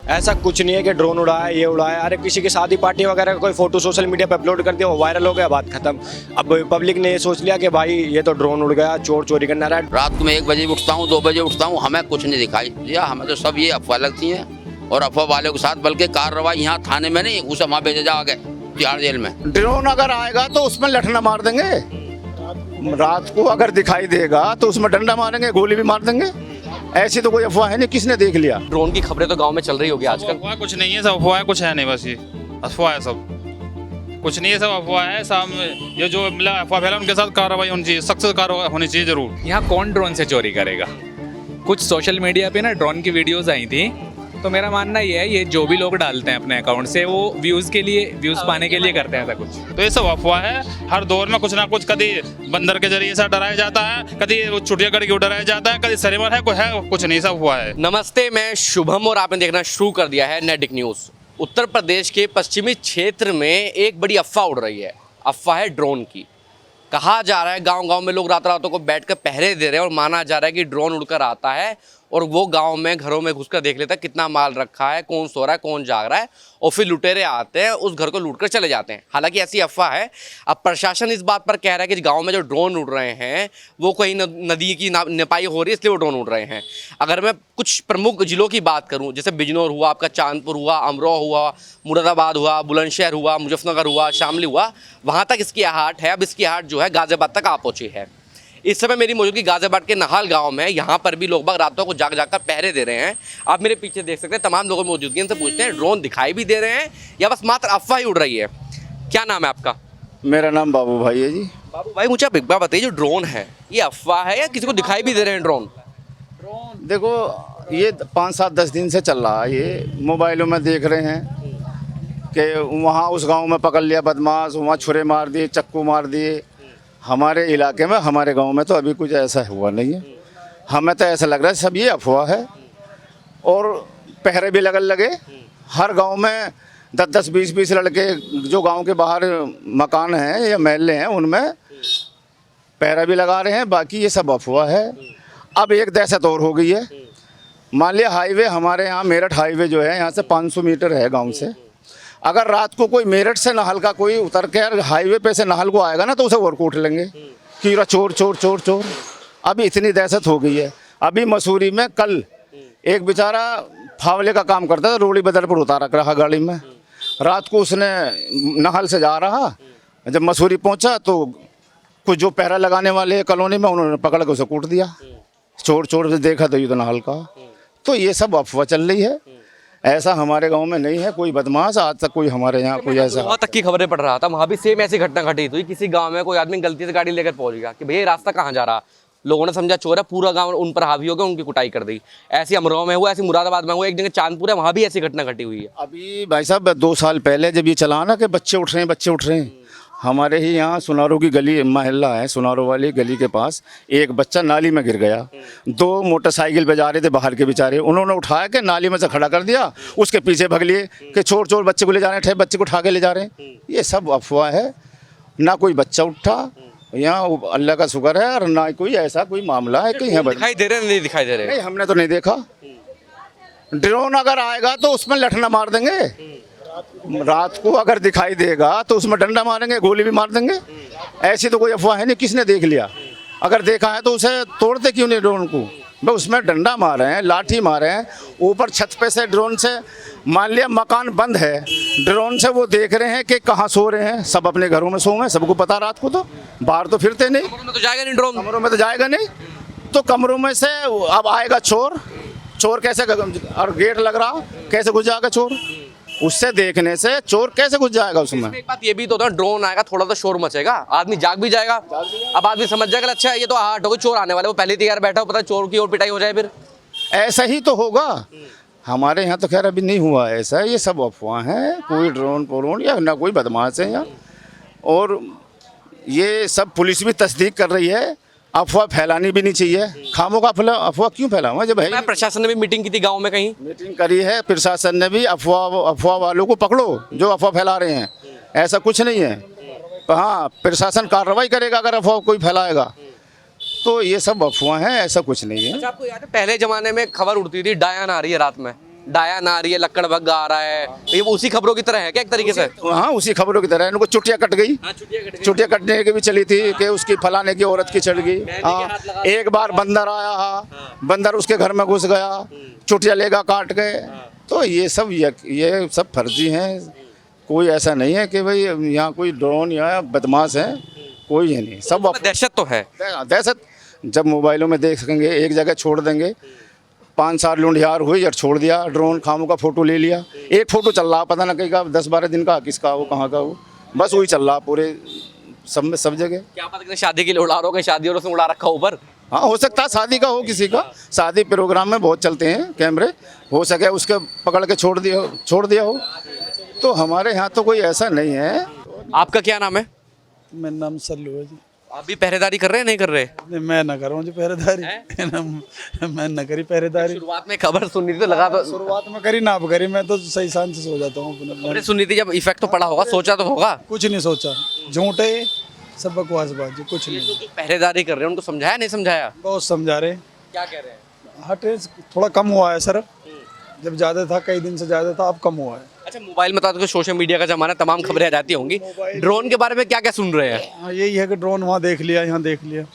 ऐसा कुछ नहीं है कि ड्रोन उड़ाया ये उड़ाया। अरे किसी की शादी पार्टी वगैरह का कोई फोटो सोशल मीडिया पे अपलोड कर दिया, वो वायरल हो गया, बात खत्म। अब पब्लिक ने ये सोच लिया कि भाई ये तो ड्रोन उड़ गया, चोर चोरी करना रहा है। रात को मैं 1 बजे उठता हूँ, 2 बजे उठता हूँ, हमें कुछ नहीं दिखाई दिया। हमें तो सब ये अफवाह लगती है, और अफवाह वालों के साथ बल्कि कार्रवाई यहाँ थाने में नहीं, उसे वहाँ भेजा जाओगे तिहाड़ जेल में। ड्रोन अगर आएगा तो उसमें लठना मार देंगे, रात को अगर दिखाई देगा तो उसमें डंडा मारेंगे, गोली भी मार देंगे। ऐसी तो कोई अफवाह है नहीं, किसने देख लिया। ड्रोन की खबरें तो गांव में चल रही होगी आजकल। अफवाह कुछ नहीं है, सब अफवाह है, कुछ है नहीं, बस ये अफवाह है, सब कुछ नहीं है, सब अफवाह है। सब ये जो मतलब अफवाह फैला उनके साथ कार्रवाई होनी चाहिए, सख्त कार्रवाई होनी चाहिए जरूर। यहाँ कौन ड्रोन से चोरी करेगा? कुछ सोशल मीडिया पे ना ड्रोन की वीडियोस आई थी, तो मेरा मानना ये है ये जो भी लोग डालते हैं अपने अकाउंट से वो व्यूज़ के लिए, व्यूज़ पाने के लिए करते हैं ऐसा कुछ। तो ये सब अफवाह है। हर दौर में कुछ ना कुछ, कभी बंदर के जरिए से डराया जाता है, कभी चुटिया करके डराया जाता है, कभी सरेमर है, कुछ नहीं, सब अफवाह है। नमस्ते, मैं शुभम और आपने देखना शुरू कर दिया है नेटिक न्यूज़। उत्तर प्रदेश के पश्चिमी क्षेत्र में एक बड़ी अफवाह उड़ रही है। अफवाह है ड्रोन की। कहा जा रहा है गांव-गांव में लोग रातों को बैठकर पहरे दे रहे हैं और माना जा रहा है कि ड्रोन उड़कर आता है और वो गांव में घरों में घुसकर देख लेता है कितना माल रखा है, कौन सो रहा है, कौन जाग रहा है, और फिर लुटेरे आते हैं उस घर को लूटकर चले जाते हैं। हालांकि ऐसी अफवाह है। अब प्रशासन इस बात पर कह रहा है कि गांव में जो ड्रोन उड़ रहे हैं वो कहीं नदी की नपाई हो रही है इसलिए वो ड्रोन उड़ रहे हैं। अगर मैं कुछ प्रमुख जिलों की बात करूँ, जैसे बिजनौर हुआ, आपका चांदपुर हुआ, अमरोहा हुआ, मुरादाबाद हुआ, बुलंदशहर हुआ, मुजफ्फरनगर हुआ, शामली हुआ, वहाँ तक इसकी आहट है। अब इसकी आहट जो है गाजियाबाद तक आ पहुँची है। इस समय मेरी मौजूदगी गाजियाबाद के नहाल गांव में। यहाँ पर भी लोग बाग रातों को जाग कर पहरे दे रहे हैं। आप मेरे पीछे देख सकते हैं तमाम लोगों की मौजूदगी। इनसे पूछते हैं ड्रोन दिखाई भी दे रहे हैं या बस मात्र अफवाह ही उड़ रही है। क्या नाम है आपका? मेरा नाम बाबू भाई है जी। बाबू भाई, मुझे आप एक बात बताइए, जो ड्रोन है ये अफवाह है या किसी को दिखाई भी दे रहे हैं ड्रोन? देखो ये 5-7-10 दिन से चल रहा है, ये मोबाइलों में देख रहे हैं कि वहाँ उस गांव में पकड़ लिया बदमाश, वहाँ छुरे मार दिए, चक्कू मार दिए। हमारे इलाके में, हमारे गांव में तो अभी कुछ ऐसा हुआ नहीं है। हमें तो ऐसा लग रहा है सब ये अफवाह है, और पहरे भी लगन लगे। हर गांव में 10-10, 20-20 लड़के जो गांव के बाहर मकान हैं या महल्ले हैं उनमें पहरा भी लगा रहे हैं। बाकी ये सब अफवाह है। अब एक दहशत और हो गई है। मान लिया हाईवे, हमारे यहाँ मेरठ हाईवे जो है यहाँ से 500 मीटर है गाँव से। अगर रात को कोई मेरठ से नहल का कोई उतर के हाईवे पे से नहल को आएगा ना तो उसे और कूट लेंगे कि चोर चोर चोर चोर। अभी इतनी दहशत हो गई है। अभी मसूरी में कल एक बेचारा फावले का काम करता था, रोड़ी बदर पर उतारा रहा गाड़ी में। रात को उसने नहल से जा रहा, जब मसूरी पहुंचा तो कुछ जो पहरा लगाने वाले कॉलोनी में उन्होंने पकड़ के उसे कूट दिया। चोर चोर देखा तो ये तो नहल का। तो ये सब अफवाह चल रही है। ऐसा हमारे गांव में नहीं है कोई बदमाश, आज तक कोई हमारे यहाँ कोई ऐसा। वहाँ तक की खबरें पढ़ रहा था, वहाँ भी सेम ऐसी घटना घटी थी। किसी गांव में कोई आदमी गलती से गाड़ी लेकर पहुंच गया कि भैया ये रास्ता कहाँ जा रहा। लोगों ने समझा चोर है, पूरा गांव उन पर हावी हो गया, उनकी कुटाई कर दी। ऐसी अमरोहा में हुआ, ऐसी मुरादाबाद में हुआ, एक जगह चांदपुर है वहाँ भी ऐसी घटना घटी हुई है। अभी भाई साहब 2 साल पहले जब ये चला ना कि बच्चे उठ रहे हैं, बच्चे उठ रहे हैं, हमारे ही यहाँ सुनारो की गली महल्ला है, सुनारो वाली गली के पास एक बच्चा नाली में गिर गया। 2 मोटरसाइकिल पे जा रहे थे बाहर के बेचारे, उन्होंने उठाया के नाली में से खड़ा कर दिया, उसके पीछे भग लिए कि चोर चोर बच्चे को ले जा रहे हैं, बच्चे को उठा के ले जा रहे हैं। ये सब अफवाह है। ना कोई बच्चा उठा यहाँ, अल्लाह का शुक्र है, और ना कोई ऐसा कोई मामला है कि यहाँ दिखाई दे रहे नहीं दिखाई दे रहे? नहीं, हमने तो नहीं देखा। ड्रोन अगर आएगा तो उसमें लठना मार देंगे, रात को अगर दिखाई देगा तो उसमें डंडा मारेंगे, गोली भी मार देंगे। ऐसी तो कोई अफवाह है नहीं, किसने देख लिया। अगर देखा है तो उसे तोड़ते क्यों नहीं ड्रोन को? भाई उसमें डंडा मारे हैं, लाठी मारे हैं, ऊपर छत पे से ड्रोन से, मान लिया मकान बंद है, ड्रोन से वो देख रहे हैं कि कहाँ सो रहे हैं। सब अपने घरों में सो गए, सबको पता रात को, तो बाहर तो फिरते नहीं। कमरों में तो जाएगा नहीं ड्रोन, कमरों में तो जाएगा नहीं। तो कमरों में से अब आएगा चोर, चोर कैसे, और गेट लग रहा, कैसे घुस जाएगा चोर? उससे देखने से चोर कैसे घुस जाएगा उसमें? एक बात ये भी तो होता है, ड्रोन आएगा थोड़ा तो शोर मचेगा, आदमी जाग भी जाएगा। अब आदमी समझ जाएगा अच्छा ये तो आहट हो गई, चोर आने वाले, वो पहले तैयार बैठा हो, पता चोर की और पिटाई हो जाए फिर। ऐसा ही तो होगा। हमारे यहाँ तो खैर अभी नहीं हुआ ऐसा। ये सब अफवाह हैं, कोई ड्रोन पोरोन या ना कोई बदमाश है यहाँ। और ये सब पुलिस भी तस्दीक कर रही है। अफवाह फैलानी भी नहीं चाहिए। खामों का अफवाह क्यों फैलाऊं जब है। प्रशासन ने भी मीटिंग की थी गांव में, कहीं मीटिंग करी है प्रशासन ने भी। अफवाह वालों को पकड़ो जो अफवाह फैला रहे हैं। ऐसा कुछ नहीं है। हाँ, प्रशासन कार्रवाई करेगा अगर अफवाह कोई फैलाएगा। तो ये सब अफवाह हैं, ऐसा कुछ नहीं है। अच्छा, आपको याद है पहले जमाने में खबर उड़ती थी डायन आ रही है रात में, डायन आ रही है, लक्कड़ भग्गा आ रहा है, तो ये वो उसी खबरों की तरह है क्या एक तरीके से? हाँ उसी खबरों की तरह इनको चुटिया कट गई, चुटिया कटने की भी चली थी कि उसकी फलाने की औरत की चढ़ गई। हाँ एक बार बंदर आया, हाँ बंदर उसके घर में घुस गया, चुटिया लेगा काट के। तो ये सब फर्जी हैं, कोई ऐसा नहीं है कि भाई यहाँ कोई ड्रोन या बदमाश है, कोई है नहीं, सब दहशत तो है। दहशत। जब मोबाइलों में देख सकेंगे, एक जगह छोड़ देंगे, 5 साल लूंढियार हुई और छोड़ दिया ड्रोन, खामों का फोटो ले लिया, एक फोटो चल रहा पता ना कहीं का 10-12 दिन का, किसका वो कहाँ का हो, बस वही चल रहा पूरे सब जगह। क्या पता कि शादी के लिए उड़ा रहा हो, कहीं शादी और उसने उड़ा रखा हो ऊपर। हाँ हो सकता है शादी का हो किसी का, शादी प्रोग्राम में बहुत चलते हैं कैमरे, हो सके उसके पकड़ के छोड़ दिया हो। तो हमारे यहाँ तो कोई ऐसा नहीं है। आपका क्या नाम है? मेरा नाम सल्लू है जी। आप भी पहरेदारी कर रहे हैं नहीं कर रहे? नहीं, मैं ना करूँ जी पहरेदारी। मैं ना करी पहरेदारी। शुरुआत में खबर सुनी थी तो लगा तो शुरुआत में करी ना करी, मैं तो सही शांत से सो जाता हूँ। खबरें सुनी थी जब इफेक्ट तो पड़ा होगा, सोचा तो होगा। कुछ नहीं सोचा, झूठे सब बकवासबाजी, कुछ नहीं। जो पहरेदारी कर रहे हैं उनको समझाया नहीं समझाया? बहुत समझा रहे। क्या कह रहे हैं? हटे थोड़ा कम हुआ है सर, जब ज़्यादा था, कई दिन से ज़्यादा था, अब कम हुआ है। अच्छा मोबाइल में तो सोशल मीडिया का जमाना, तमाम खबरें आ जाती होंगी। ड्रोन के बारे में क्या क्या सुन रहे हैं? हाँ यही है कि ड्रोन वहाँ देख लिया, यहाँ देख लिया,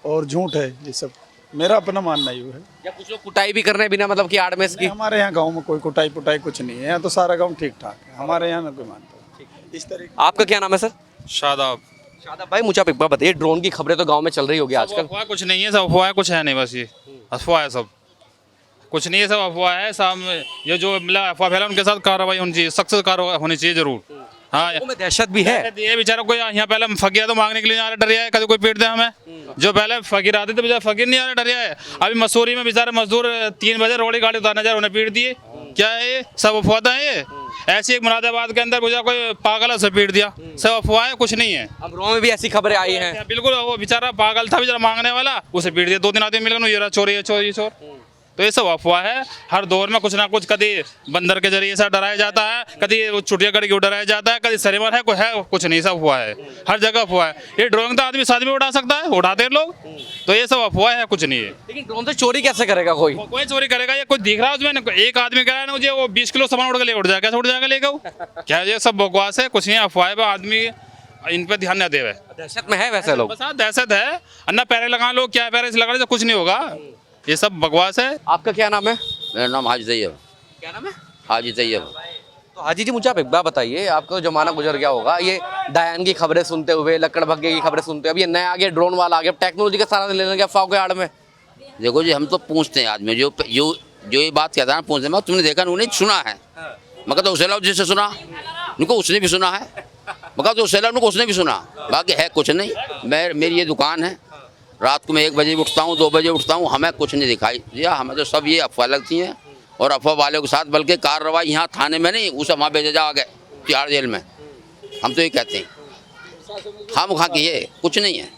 और झूठ है ये सब, मेरा अपना मानना ही है। या कुछ लोग कुटाई भी कर रहे हैं बिना मतलब कि आड़ में इसकी? हमारे यहाँ गाँव में कोई कुटाई पुटाई कुछ नहीं है, यहाँ तो सारा गाँव ठीक ठाक है, हमारे यहाँ ना कोई मानता इस तरीके। आपका क्या नाम है सर? शादाब। शादाब भाई मुझे आप एक बार बताइए, ड्रोन की खबरें तो गांव में चल रही होगी आजकल। अफवाह कुछ नहीं है, सब अफवाह है, कुछ है नहीं, बस ये अफवाह है, सब कुछ नहीं है, सब अफवाह है। सब ये जो मतलब अफवाह फैला उनके साथ कार्रवाई होनी चाहिए, सख्त कार्रवाई होनी चाहिए जरूर। हाँ में दहशत भी है। ये बेचारा कोई यहाँ पहले फकीर तो मांगने के लिए आ रहा, डरिया है, कभी कोई पीट दे हमें। जो पहले फकीर आते थे बेचारा फकीर नहीं आ रहा, डरिया है। अभी मसूरी में बेचारे मजदूर 3 बजे रोड़ी गाड़ी उतारने जा रहे, उन्हें पीट दिए। क्या है ये? सब अफवाह है ये। ऐसे एक मुरादाबाद के अंदर बेचारा कोई पागल है, उसे पीट दिया। सब अफवाह है, कुछ नहीं है। अब गाँव में भी ऐसी खबरें आई हैं। बिल्कुल, वो बेचारा पागल था, बेचारा मांगने वाला, उसे पीट दिया। 2 दिन आदमी मिल गए, ये रहा चोर, ये चोर, ये चोर। तो ये सब अफवाह है। हर दौर में कुछ ना कुछ, कभी बंदर के जरिए से डराया जाता है, कभी वो चुटिया कड़ी क्यों डराया जाता है, कभी सरेमर है, कोई है कुछ नहीं, सब अफवाह है। हर जगह अफवाह है। ये ड्रोन तो आदमी साथ में उड़ा सकता है, उड़ाते हैं लोग। तो ये सब अफवाह है, कुछ नहीं है। लेकिन ड्रोन से चोरी कैसे करेगा कोई? कोई चोरी करेगा? ये कोई दिख रहा है उसमें? एक आदमी कह रहा है ना मुझे वो 20 किलो सामान उड़ के ले उड़ जाएगा, कैसे उड़ जाएगा लेगा वो? क्या ये सब बकवास है, कुछ नहीं, अफवाह है। आदमी इन पे ध्यान न दे। दहशत में है वैसे लोग। बस हाँ दहशत है। अन्ना पैरे लगा लो, क्या पैरे से लगाने से कुछ नहीं होगा, ये सब बकवास है। आपका क्या नाम है? मेरा नाम हाजी तैयब। क्या नाम है? हाजी तैयब। तो हाजी जी मुझे आप एक बार बताइए, आपका जमाना गुजर गया होगा ये डायन की खबरें सुनते हुए, लक्कड़ भग्गे की खबरें सुनते हुए, अब ये नया आ गया, ड्रोन वाला आ गया, टेक्नोलॉजी का सारा लेने लगे अफवाह के आड़ में। देखो जी, हम तो पूछते हैं आदमी जो ये बात कहता है, पूछते हैं तुमने देखा नहीं सुना है? मगर तो उसे जिससे सुना उनको उसने भी सुना है, मगर तो उनको उसने भी सुना, बाकी है कुछ नहीं। मेरी ये दुकान है, रात को मैं 1 बजे उठता हूँ, 2 बजे उठता हूँ, हमें कुछ नहीं दिखाई दिया। हमें तो सब ये अफवाह लगती हैं, और अफवाह वालों के साथ बल्कि कार्रवाई यहाँ थाने में नहीं, उसे वहाँ भेजा आगे तिहाड़ जेल में। हम तो ये कहते हैं, हम वहाँ की ये कुछ नहीं है।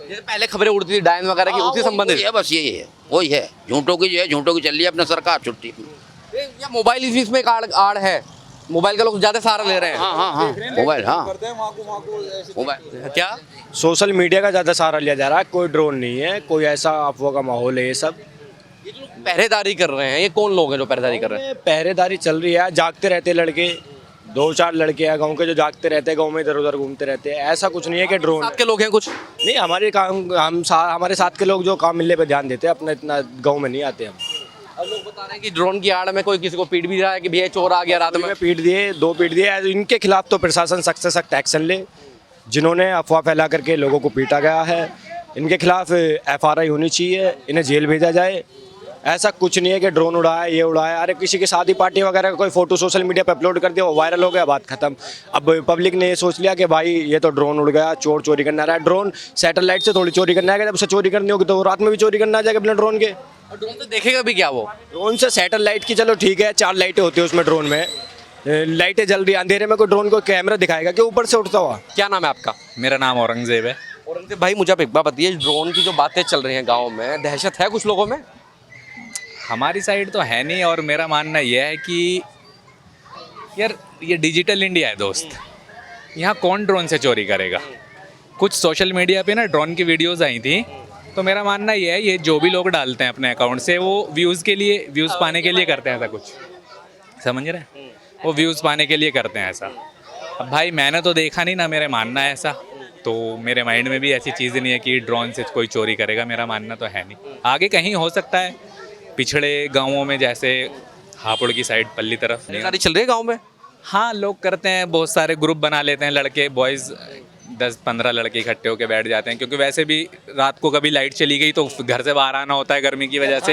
जैसे पहले खबरें उड़ती थी डायन वगैरह की, उसी संबंधित है, बस यही है, वही है। झूठों की जो है, झूठों की चल रही है अपना सरकार छुट्टी। या मोबाइल इसमें एक आड़ है, मोबाइल का लोग ज्यादा सहारा ले रहे हैं। हाँ मोबाइल, हाँ मोबाइल। क्या सोशल मीडिया का ज़्यादा सहारा लिया जा रहा है, कोई ड्रोन नहीं है, कोई ऐसा अफवाह का माहौल है। ये सब ये जो लोग पहरेदारी कर रहे हैं, ये कौन लोग हैं जो पहरेदारी कर रहे हैं? पहरेदारी चल रही है, जागते रहते लड़के, 2-4 लड़के हैं गांव के जो जागते रहते हैं, गांव में इधर उधर घूमते रहते हैं। ऐसा कुछ नहीं है कि ड्रोन साथ के लोग हैं कुछ? नहीं, हमारे साथ के लोग जो काम मिलने पे ध्यान देते हैं, अपना इतना गांव में नहीं आते हम। अब लोग बता रहे हैं कि ड्रोन की आड़ में कोई किसी को पीट भी रहा है कि भैया चोर आ गया रात में। पीट दिए, 2 पीट दिए। इनके खिलाफ तो प्रशासन सख्त से सख्त एक्शन ले, जिन्होंने अफवाह फैला करके लोगों को पीटा गया है। इनके खिलाफ FRI होनी चाहिए, इन्हें जेल भेजा जाए। ऐसा कुछ नहीं है कि ड्रोन उड़ाया, ये उड़ाया। अरे किसी की शादी पार्टी वगैरह का कोई फोटो सोशल मीडिया पे अपलोड कर दिया, वो वायरल हो गया, बात खत्म। अब पब्लिक ने ये सोच लिया कि भाई ये तो ड्रोन उड़ गया, चोर चोरी करना रहा है। ड्रोन सैटेलाइट से थोड़ी चोरी करना है, जब उसे चोरी करनी होगी तो वो रात में भी चोरी करना आ जाएगा बिना ड्रोन के। और ड्रोन से देखेगा भी क्या वो? ड्रोन से सैटेलाइट की चलो ठीक है, 4 लाइटें होती है उसमें, ड्रोन में लाइटें जल रही, अंधेरे में कोई ड्रोन को कैमरा दिखाएगा कि ऊपर से उड़ता हुआ? क्या नाम है आपका? मेरा नाम औरंगजेब है। औरंगजेब भाई मुझे आप एक बार बताइए, ड्रोन की जो बातें चल रही हैं गाँव में, दहशत है कुछ लोगों में? हमारी साइड तो है नहीं, और मेरा मानना यह है कि यार ये डिजिटल इंडिया है दोस्त, यहाँ कौन ड्रोन से चोरी करेगा। कुछ सोशल मीडिया पे ना ड्रोन की वीडियोस आई थी, तो मेरा मानना ये है, ये जो भी लोग डालते हैं अपने अकाउंट से वो व्यूज़ पाने के लिए करते हैं ऐसा कुछ, समझ रहे हैं? वो व्यूज़ पाने के लिए करते हैं ऐसा। अब भाई मैंने तो देखा नहीं ना, मेरे मानना है ऐसा, तो मेरे माइंड में भी ऐसी चीज़ नहीं है कि ड्रोन से कोई चोरी करेगा, मेरा मानना तो है नहीं। आगे कहीं हो सकता है, पिछड़े गाँवों में जैसे हापुड़ की साइड पल्ली तरफ सारी चल रही है गाँव में। हाँ लोग करते हैं, बहुत सारे ग्रुप बना लेते हैं लड़के, बॉयज़ 10-15 लड़के इकट्ठे होकर बैठ जाते हैं, क्योंकि वैसे भी रात को कभी लाइट चली गई तो घर से बाहर आना होता है गर्मी की वजह से।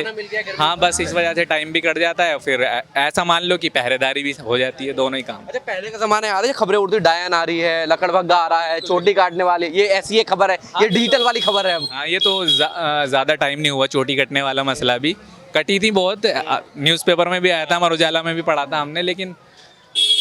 हाँ बस इस वजह से टाइम भी कट जाता है, फिर ऐसा मान लो कि पहरेदारी भी हो जाती है, दोनों ही काम। अच्छा पहले का जमाना याद है, खबरें उड़ती, डायन आ रही है, लकड़बग्गा आ रहा है, चोटी काटने वाली, ये ऐसी एक खबर है, ये डिजिटल वाली खबर है अब। हाँ ये तो ज़्यादा टाइम नहीं हुआ, चोटी कटने वाला मसला भी कटी थी बहुत, न्यूज़पेपर में भी आया था, अमर उजाला में भी पढ़ा था हमने, लेकिन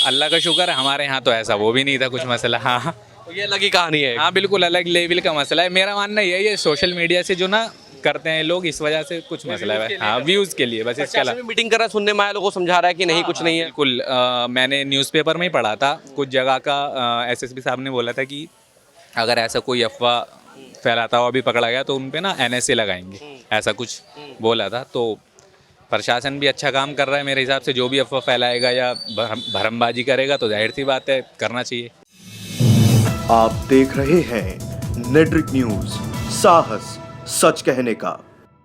अल्लाह का शुक्र है हमारे यहाँ तो ऐसा वो भी नहीं था कुछ मसला। हाँ तो ये अलग ही कहानी है। हाँ बिल्कुल अलग लेवल का मसला है। मेरा मानना ये सोशल मीडिया से जो ना करते हैं लोग, इस वजह से कुछ मसला है। हाँ व्यूज़ के लिए बस, इसके अलावा मीटिंग कर रहा है, सुनने में आया, लोगों को समझा रहा है कि नहीं कुछ नहीं है। बिल्कुल मैंने न्यूज़पेपर में ही पढ़ा था, कुछ जगह का एसएसपी साहब ने बोला था कि अगर ऐसा कोई अफवाह फैलाता हुआ भी पकड़ा गया तो उन पे ना NSA लगाएंगे, ऐसा कुछ बोला था। तो प्रशासन भी अच्छा काम कर रहा है मेरे हिसाब से, जो भी अफवाह फैलाएगा या भरमबाजी करेगा तो जाहिर सी बात है करना चाहिए। आप देख रहे हैं नेट्रिक न्यूज, साहस सच कहने का।